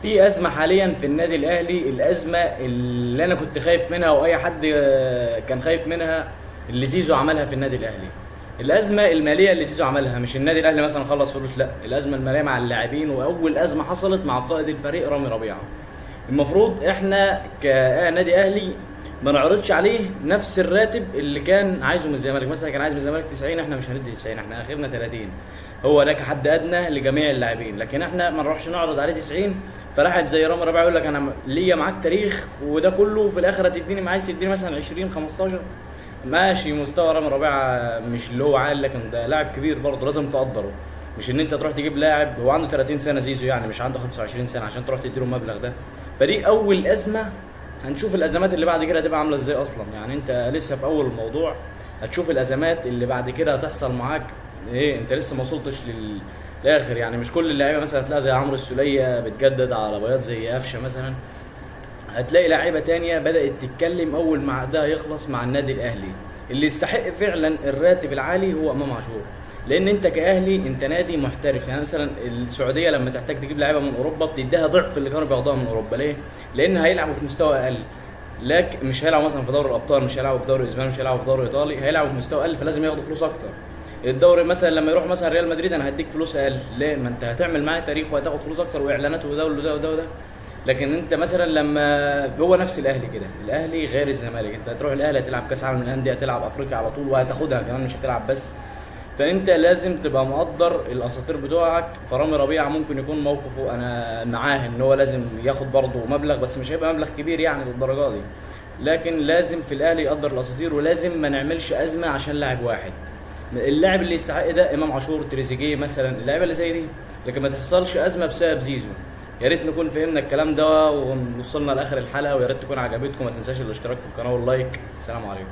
في ازمه حاليا في النادي الاهلي، الازمه اللي انا كنت خايف منها واي حد كان خايف منها، اللي زيزو عملها في النادي الاهلي. الازمه الماليه اللي زيزو عملها، مش النادي الاهلي مثلا خلص فلوس، لا، الازمه الماليه مع اللاعبين. واول ازمه حصلت مع قائد الفريق رامي ربيعه. المفروض احنا كنادي اهلي ما نعرضش عليه نفس الراتب اللي كان عايزه من الزمالك. مثلا كان عايز من الزمالك 90، احنا مش هندي 90، احنا اخرنا 30. هو ده كحد ادنى لجميع اللاعبين، لكن احنا ما نروحش نعرض عليه 90. فلاعب زي رامي ربيعه يقول لك انا ليا معاك تاريخ وده كله، وفي الاخر هتديني، عايز تديني مثلا 20 15. ماشي، مستوى رامي ربيعه مش اللي هو عالي، لكن ده لاعب كبير برضه لازم تقدره. مش ان انت تروح تجيب لاعب هو عنده 30 سنه زيزو، يعني مش عنده 25 سنه عشان تروح تديله المبلغ ده. فدي اول ازمه. هنشوف الازمات اللي بعد كده هتبقى عامله ازاي اصلا. يعني انت لسه في اول الموضوع، هتشوف الازمات اللي بعد كده هتحصل معاك ايه. انت لسه ما وصلتش للاخر. يعني مش كل اللعيبه مثلا هتلاقي زي عمرو السوليه بتجدد على بياض زي قفشه مثلا. هتلاقي لعيبه تانية بدات تتكلم اول ما عقدها يخلص مع النادي الاهلي. اللي يستحق فعلا الراتب العالي هو امام عاشور، لان انت كاهلي انت نادي محترف. يعني مثلا السعوديه لما تحتاج تجيب لعيبه من اوروبا بتديها ضعف اللي كانوا بياخدوها من اوروبا. ليه؟ لان هيلعبوا في مستوى اقل، لكن مش هيلعبوا مثلا في دوري الابطال، مش هيلعبوا في دوري اسباني، مش هيلعبوا في دوري ايطالي، هيلعبوا في مستوى اقل، فلازم ياخدوا فلوس اكتر. الدوري مثلا لما يروح مثلا ريال مدريد انا هديك فلوس اقل. ليه؟ ما انت هتعمل معايا تاريخ وهتاخد فلوس اكتر واعلانات وده وده وده وده. لكن انت مثلا لما هو نفس الاهلي كده، الاهلي غير الزمالك. انت هتروح الاهلي هتلعب كاس عالم للانديه، هتلعب افريقيا على طول وهتاخدها كمان، مش هتلعب بس. فانت لازم تبقى مقدر الاساطير بتوعك. فرامي ربيعه ممكن يكون موقفه انا معاه ان هو لازم ياخد برضه مبلغ، بس مش هيبقى مبلغ كبير يعني للدرجه دي. لكن لازم في الاهلي يقدر الاساطير، ولازم ما نعملش ازمه عشان لاعب واحد. اللاعب اللي يستحق ده امام عاشور، تريزيجيه مثلا، اللعيبه اللي زي دي. لكن ما تحصلش ازمه بسبب زيزو. يا ريت نكون فهمنا الكلام ده ووصلنا لاخر الحلقه، ويا ريت تكون عجبتكم. ما تنساش الاشتراك في القناه واللايك. السلام عليكم.